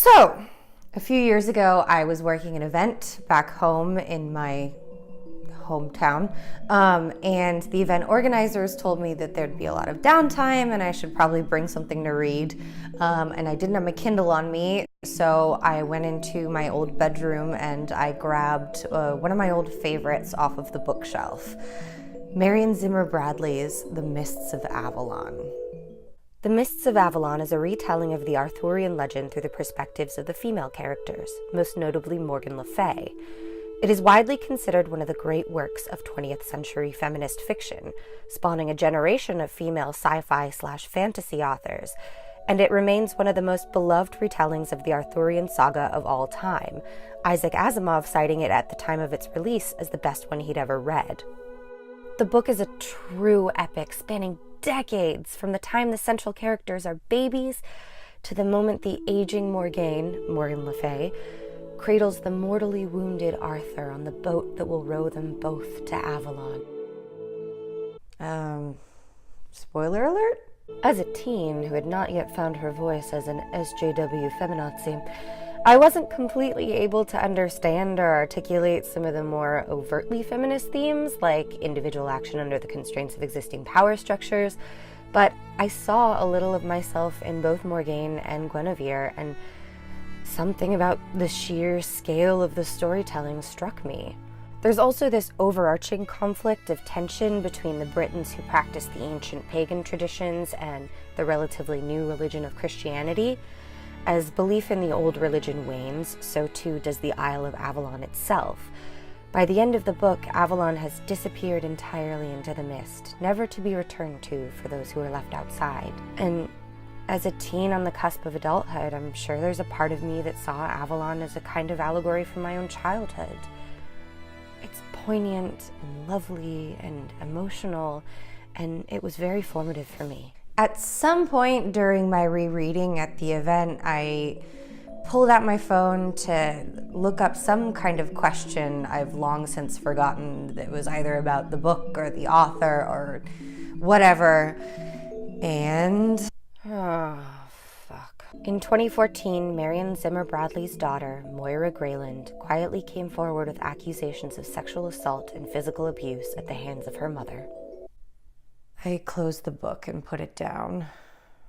So, a few years ago, I was working an event back home in my hometown, and the event organizers told me that there'd be a lot of downtime and I should probably bring something to read, and I didn't have my Kindle on me, so I went into my old bedroom and I grabbed one of my old favorites off of the bookshelf, Marion Zimmer Bradley's The Mists of Avalon. The Mists of Avalon is a retelling of the Arthurian legend through the perspectives of the female characters, most notably Morgan Le Fay. It is widely considered one of the great works of 20th century feminist fiction, spawning a generation of female sci-fi/fantasy authors, and it remains one of the most beloved retellings of the Arthurian saga of all time, Isaac Asimov citing it at the time of its release as the best one he'd ever read. The book is a true epic spanning decades, from the time the central characters are babies to the moment the aging Morgan Le Fay, cradles the mortally wounded Arthur on the boat that will row them both to Avalon. Spoiler alert? As a teen who had not yet found her voice as an SJW feminazi, I wasn't completely able to understand or articulate some of the more overtly feminist themes, like individual action under the constraints of existing power structures, but I saw a little of myself in both Morgane and Guinevere, and something about the sheer scale of the storytelling struck me. There's also this overarching conflict of tension between the Britons who practice the ancient pagan traditions and the relatively new religion of Christianity. As belief in the old religion wanes, so too does the Isle of Avalon itself. By the end of the book, Avalon has disappeared entirely into the mist, never to be returned to for those who are left outside. And as a teen on the cusp of adulthood, I'm sure there's a part of me that saw Avalon as a kind of allegory from my own childhood. It's poignant and lovely and emotional, and it was very formative for me. At some point during my rereading at the event, I pulled out my phone to look up some kind of question I've long since forgotten that was either about the book or the author or whatever, and in 2014, Marion Zimmer Bradley's daughter, Moira Grayland, quietly came forward with accusations of sexual assault and physical abuse at the hands of her mother. I closed the book and put it down.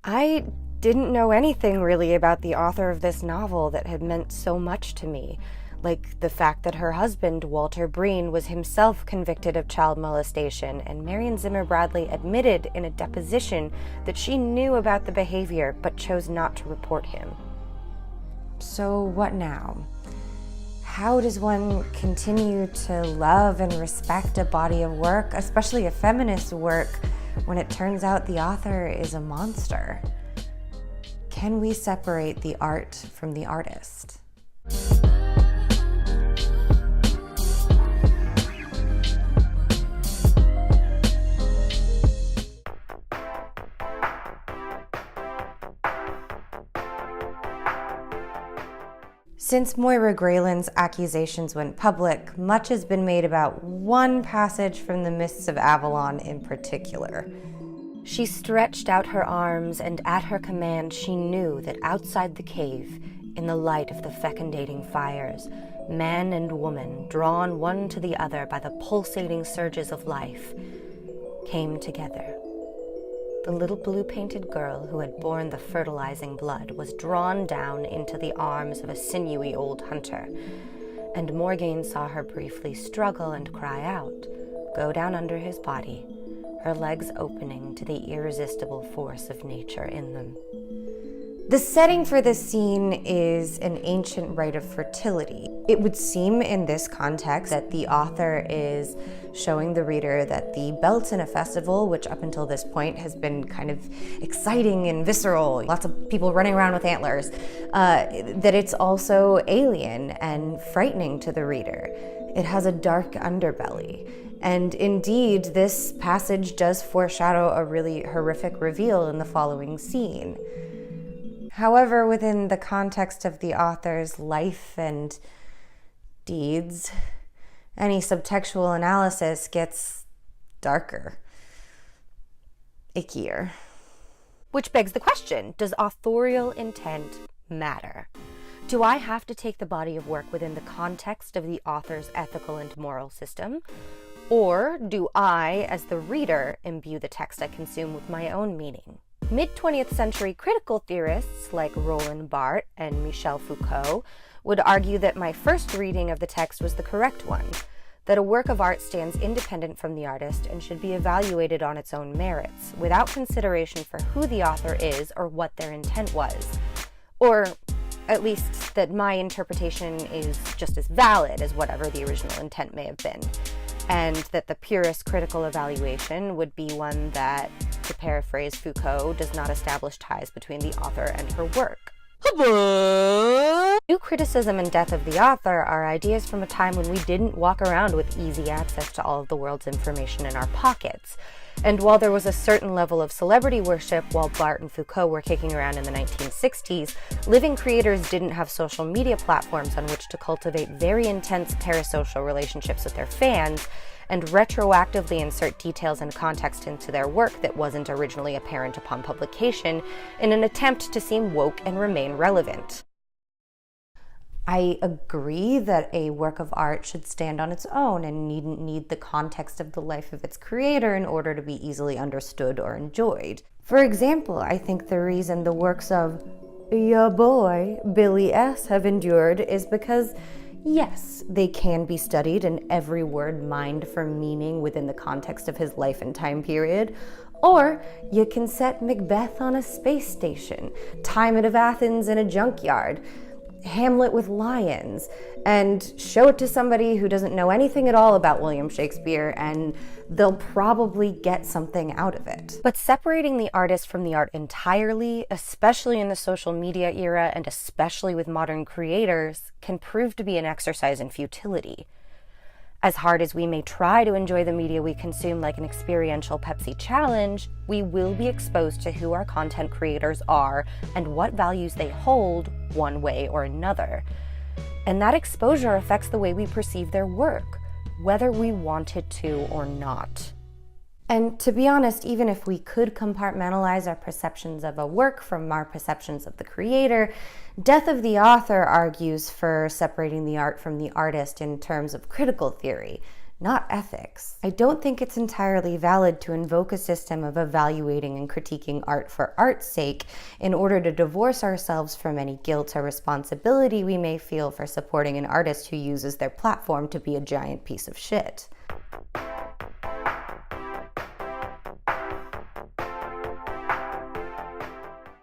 I didn't know anything really about the author of this novel that had meant so much to me, like the fact that her husband, Walter Breen, was himself convicted of child molestation, and Marion Zimmer Bradley admitted in a deposition that she knew about the behavior but chose not to report him. So what now? How does one continue to love and respect a body of work, especially a feminist work, when it turns out the author is a monster? Can we separate the art from the artist? Since Moira Grayland's accusations went public, much has been made about one passage from the Mists of Avalon in particular. She stretched out her arms, and at her command she knew that outside the cave, in the light of the fecundating fires, man and woman, drawn one to the other by the pulsating surges of life, came together. The little blue-painted girl who had borne the fertilizing blood was drawn down into the arms of a sinewy old hunter, and Morgane saw her briefly struggle and cry out, go down under his body, her legs opening to the irresistible force of nature in them. The setting for this scene is an ancient rite of fertility. It would seem in this context that the author is showing the reader that the Beltane festival, which up until this point has been kind of exciting and visceral, lots of people running around with antlers, that it's also alien and frightening to the reader. It has a dark underbelly. And indeed, this passage does foreshadow a really horrific reveal in the following scene. However, within the context of the author's life and deeds, any subtextual analysis gets darker, ickier. Which begs the question, does authorial intent matter? Do I have to take the body of work within the context of the author's ethical and moral system? Or do I, as the reader, imbue the text I consume with my own meaning? Mid-20th century critical theorists like Roland Barthes and Michel Foucault would argue that my first reading of the text was the correct one, that a work of art stands independent from the artist and should be evaluated on its own merits, without consideration for who the author is or what their intent was. Or at least that my interpretation is just as valid as whatever the original intent may have been, and that the purest critical evaluation would be one that, to paraphrase Foucault, does not establish ties between the author and her work. New criticism and death of the author are ideas from a time when we didn't walk around with easy access to all of the world's information in our pockets. And while there was a certain level of celebrity worship while Barthes and Foucault were kicking around in the 1960s, living creators didn't have social media platforms on which to cultivate very intense parasocial relationships with their fans and retroactively insert details and context into their work that wasn't originally apparent upon publication in an attempt to seem woke and remain relevant. I agree that a work of art should stand on its own and needn't need the context of the life of its creator in order to be easily understood or enjoyed. For example, I think the reason the works of ya boy, Billy S. have endured is because, yes, they can be studied and every word mined for meaning within the context of his life and time period. Or you can set Macbeth on a space station, Timon of Athens in a junkyard, Hamlet with lions, and show it to somebody who doesn't know anything at all about William Shakespeare, and they'll probably get something out of it. But separating the artist from the art entirely, especially in the social media era and especially with modern creators, can prove to be an exercise in futility. As hard as we may try to enjoy the media we consume like an experiential Pepsi challenge, we will be exposed to who our content creators are and what values they hold one way or another. And that exposure affects the way we perceive their work, whether we want it to or not. And to be honest, even if we could compartmentalize our perceptions of a work from our perceptions of the creator, Death of the Author argues for separating the art from the artist in terms of critical theory, not ethics. I don't think it's entirely valid to invoke a system of evaluating and critiquing art for art's sake in order to divorce ourselves from any guilt or responsibility we may feel for supporting an artist who uses their platform to be a giant piece of shit.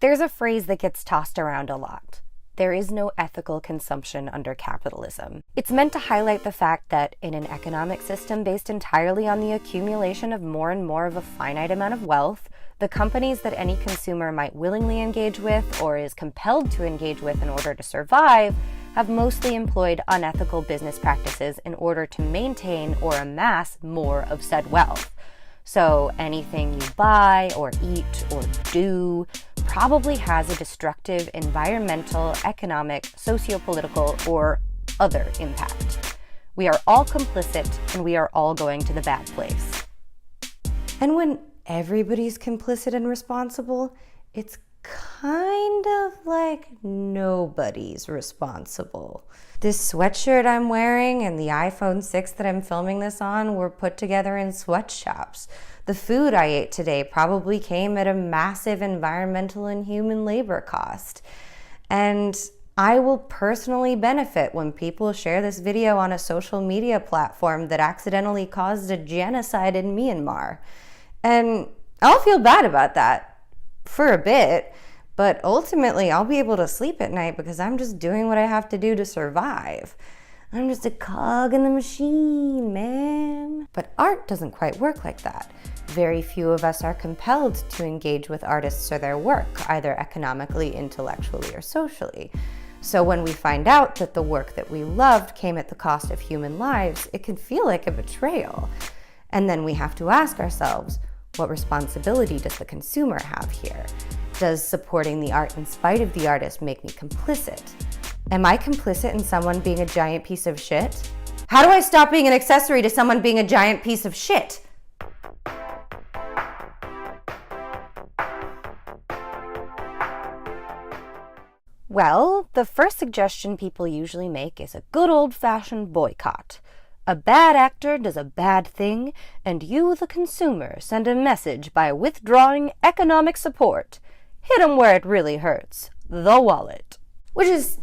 There's a phrase that gets tossed around a lot. There is no ethical consumption under capitalism. It's meant to highlight the fact that in an economic system based entirely on the accumulation of more and more of a finite amount of wealth, the companies that any consumer might willingly engage with or is compelled to engage with in order to survive have mostly employed unethical business practices in order to maintain or amass more of said wealth. So anything you buy or eat or do probably has a destructive environmental, economic, socio-political, or other impact. We are all complicit and we are all going to the bad place. And when everybody's complicit and responsible, it's kind of like nobody's responsible. This sweatshirt I'm wearing and the iPhone 6 that I'm filming this on were put together in sweatshops. The food I ate today probably came at a massive environmental and human labor cost. And I will personally benefit when people share this video on a social media platform that accidentally caused a genocide in Myanmar. And I'll feel bad about that for a bit, but ultimately I'll be able to sleep at night because I'm just doing what I have to do to survive. I'm just a cog in the machine, man. But art doesn't quite work like that. Very few of us are compelled to engage with artists or their work, either economically, intellectually, or socially. So when we find out that the work that we loved came at the cost of human lives, it can feel like a betrayal. And then we have to ask ourselves, what responsibility does the consumer have here? Does supporting the art in spite of the artist make me complicit? Am I complicit in someone being a giant piece of shit? How do I stop being an accessory to someone being a giant piece of shit? Well, the first suggestion people usually make is a good old-fashioned boycott. A bad actor does a bad thing, and you, the consumer, send a message by withdrawing economic support. Hit 'em where it really hurts. The wallet. Which is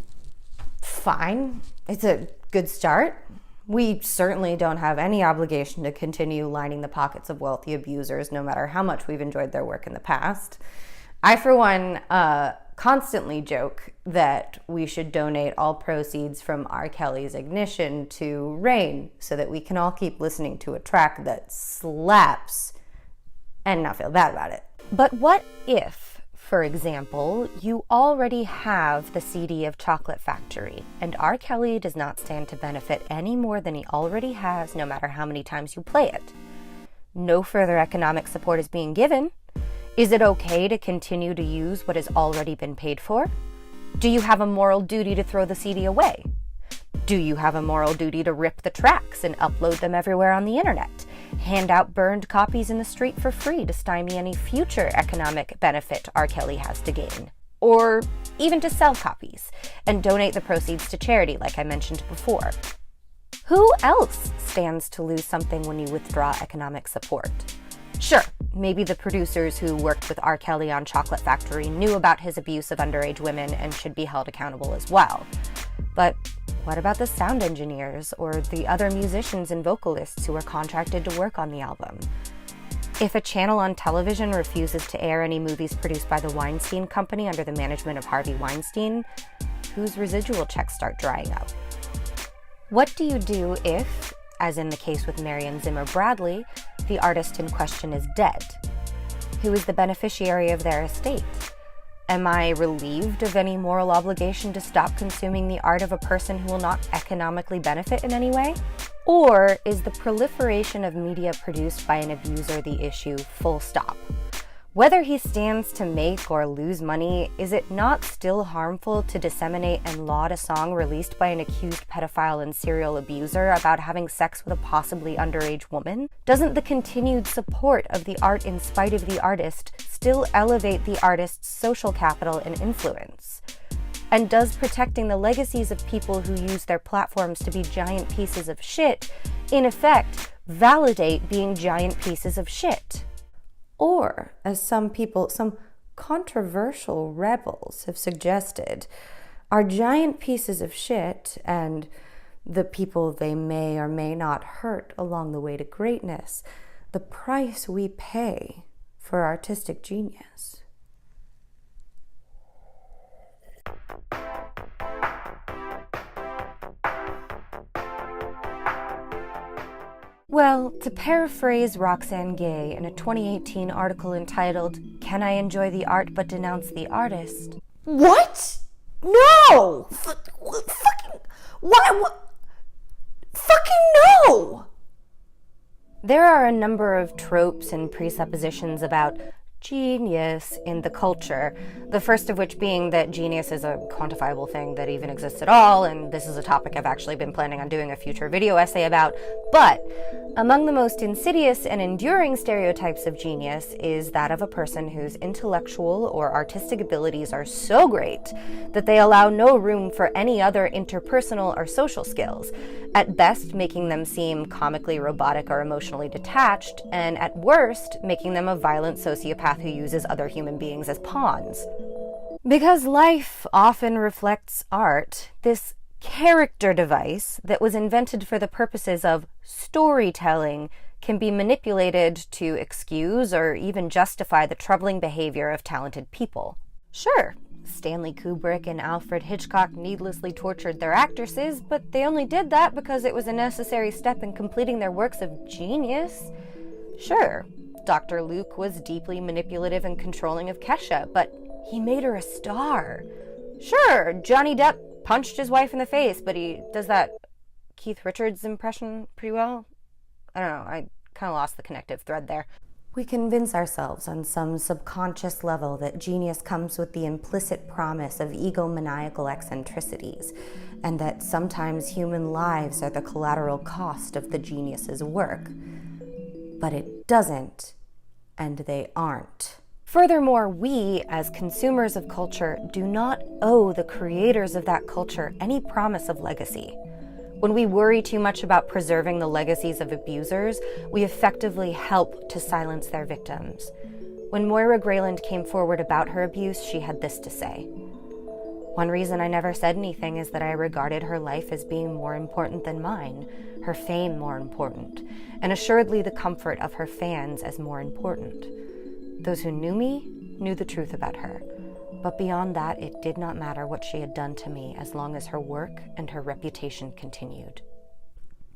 fine. It's a good start. We certainly don't have any obligation to continue lining the pockets of wealthy abusers, no matter how much we've enjoyed their work in the past. I, for one, constantly joke that we should donate all proceeds from R. Kelly's Ignition to Rain so that we can all keep listening to a track that slaps and not feel bad about it. But what if, for example, you already have the CD of Chocolate Factory and R. Kelly does not stand to benefit any more than he already has, no matter how many times you play it? No further economic support is being given. Is it okay to continue to use what has already been paid for? Do you have a moral duty to throw the CD away? Do you have a moral duty to rip the tracks and upload them everywhere on the internet? Hand out burned copies in the street for free to stymie any future economic benefit R. Kelly has to gain? Or even to sell copies and donate the proceeds to charity like I mentioned before? Who else stands to lose something when you withdraw economic support? Sure, maybe the producers who worked with R. Kelly on Chocolate Factory knew about his abuse of underage women and should be held accountable as well. But what about the sound engineers or the other musicians and vocalists who were contracted to work on the album? If a channel on television refuses to air any movies produced by the Weinstein Company under the management of Harvey Weinstein, whose residual checks start drying up? What do you do if, as in the case with Marion Zimmer Bradley, the artist in question is dead? Who is the beneficiary of their estate? Am I relieved of any moral obligation to stop consuming the art of a person who will not economically benefit in any way? Or is the proliferation of media produced by an abuser the issue, full stop? Whether he stands to make or lose money, is it not still harmful to disseminate and laud a song released by an accused pedophile and serial abuser about having sex with a possibly underage woman? Doesn't the continued support of the art in spite of the artist still elevate the artist's social capital and influence? And does protecting the legacies of people who use their platforms to be giant pieces of shit, in effect, validate being giant pieces of shit? Or, as some controversial rebels have suggested, are giant pieces of shit and the people they may or may not hurt along the way to greatness the price we pay for artistic genius? Well, to paraphrase Roxane Gay in a 2018 article entitled, "Can I Enjoy the Art but Denounce the Artist?" What? No! Fucking... Why? Fucking no! There are a number of tropes and presuppositions about genius in the culture, the first of which being that genius is a quantifiable thing that even exists at all, and this is a topic I've actually been planning on doing a future video essay about. But among the most insidious and enduring stereotypes of genius is that of a person whose intellectual or artistic abilities are so great that they allow no room for any other interpersonal or social skills, at best making them seem comically robotic or emotionally detached, and at worst making them a violent sociopath who uses other human beings as pawns. Because life often reflects art, this character device that was invented for the purposes of storytelling can be manipulated to excuse or even justify the troubling behavior of talented people. Sure, Stanley Kubrick and Alfred Hitchcock needlessly tortured their actresses, but they only did that because it was a necessary step in completing their works of genius. Sure, Dr. Luke was deeply manipulative and controlling of Kesha, but he made her a star. Sure, Johnny Depp punched his wife in the face, but he does that Keith Richards impression pretty well. I don't know, I kind of lost the connective thread there. We convince ourselves on some subconscious level that genius comes with the implicit promise of egomaniacal eccentricities, and that sometimes human lives are the collateral cost of the genius's work. But it doesn't, and they aren't. Furthermore, we, as consumers of culture, do not owe the creators of that culture any promise of legacy. When we worry too much about preserving the legacies of abusers, we effectively help to silence their victims. When Moira Grayland came forward about her abuse, she had this to say. One reason I never said anything is that I regarded her life as being more important than mine, her fame more important, and assuredly the comfort of her fans as more important. Those who knew me knew the truth about her, but beyond that, it did not matter what she had done to me as long as her work and her reputation continued.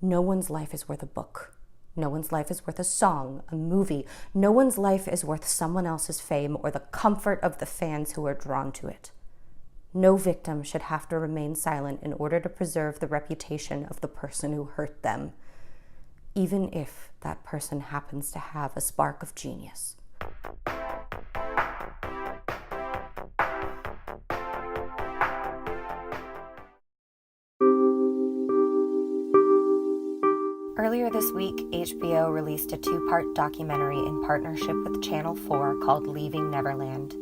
No one's life is worth a book. No one's life is worth a song, a movie. No one's life is worth someone else's fame or the comfort of the fans who are drawn to it. No victim should have to remain silent in order to preserve the reputation of the person who hurt them, even if that person happens to have a spark of genius. Earlier this week, HBO released a two-part documentary in partnership with Channel 4 called Leaving Neverland.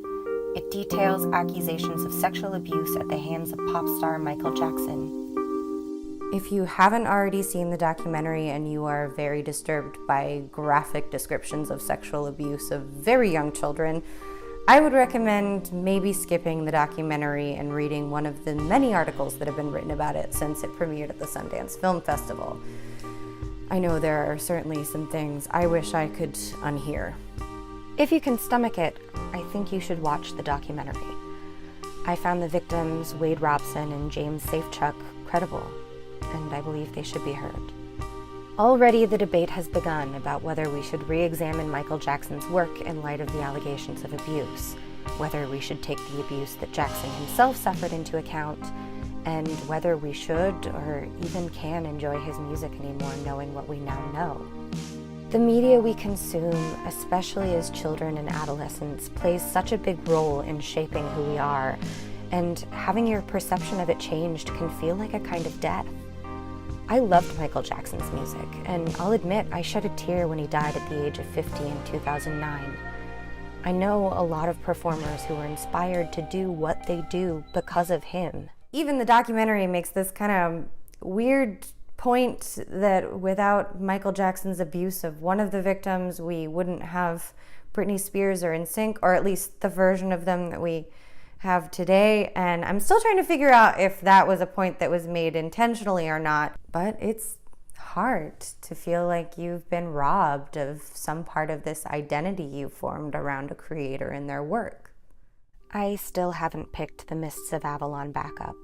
It details accusations of sexual abuse at the hands of pop star Michael Jackson. If you haven't already seen the documentary and you are very disturbed by graphic descriptions of sexual abuse of very young children, I would recommend maybe skipping the documentary and reading one of the many articles that have been written about it since it premiered at the Sundance Film Festival. I know there are certainly some things I wish I could unhear. If you can stomach it, I think you should watch the documentary. I found the victims, Wade Robson and James Safechuck, credible, and I believe they should be heard. Already the debate has begun about whether we should re-examine Michael Jackson's work in light of the allegations of abuse, whether we should take the abuse that Jackson himself suffered into account, and whether we should or even can enjoy his music anymore knowing what we now know. The media we consume, especially as children and adolescents, plays such a big role in shaping who we are, and having your perception of it changed can feel like a kind of death. I loved Michael Jackson's music, and I'll admit I shed a tear when he died at the age of 50 in 2009. I know a lot of performers who were inspired to do what they do because of him. Even the documentary makes this kind of weird point that without Michael Jackson's abuse of one of the victims, we wouldn't have Britney Spears or NSYNC, or at least the version of them that we have today. And I'm still trying to figure out if that was a point that was made intentionally or not. But it's hard to feel like you've been robbed of some part of this identity you formed around a creator and their work. I still haven't picked the Mists of Avalon back up,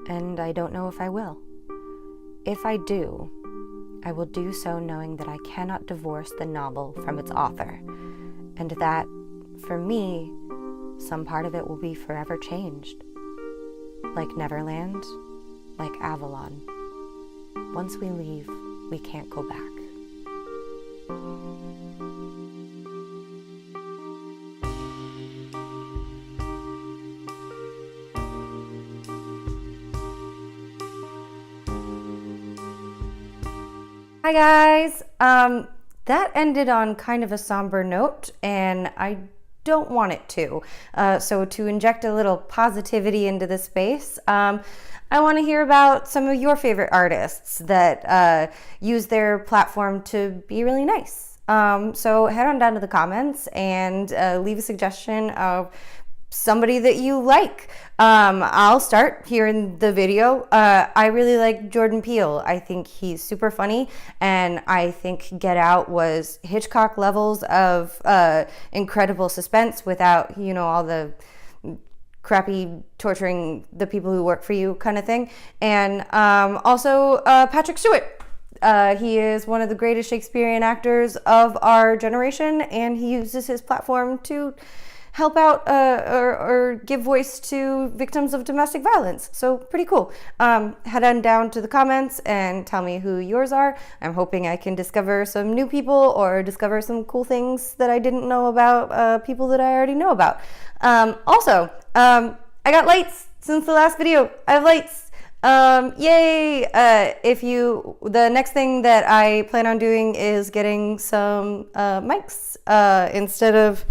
and I don't know if I will. If I do, I will do so knowing that I cannot divorce the novel from its author, and that, for me, some part of it will be forever changed. Like Neverland, like Avalon. Once we leave, we can't go back. Hi guys! That ended on kind of a somber note, and I don't want it to. So to inject a little positivity into the space, I want to hear about some of your favorite artists that use their platform to be really nice. So head on down to the comments and leave a suggestion of somebody that you like. I'll start here in the video. I really like Jordan Peele. I think he's super funny, and I think Get Out was Hitchcock levels of incredible suspense without, you know, all the crappy torturing the people who work for you kind of thing. And also Patrick Stewart. He is one of the greatest Shakespearean actors of our generation, and he uses his platform to help out or give voice to victims of domestic violence. So pretty cool. Head on down to the comments and tell me who yours are. I'm hoping I can discover some new people or discover some cool things that I didn't know about people that I already know about. Also, I got lights since the last video. I have lights. Yay! The next thing that I plan on doing is getting some mics instead of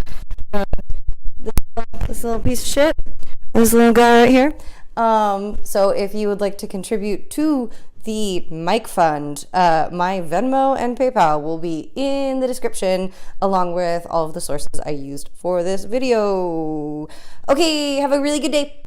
this little piece of shit, this little guy right here. So if you would like to contribute to the Mic Fund, my Venmo and PayPal will be in the description, along with all of the sources I used for this video. Okay, have a really good day.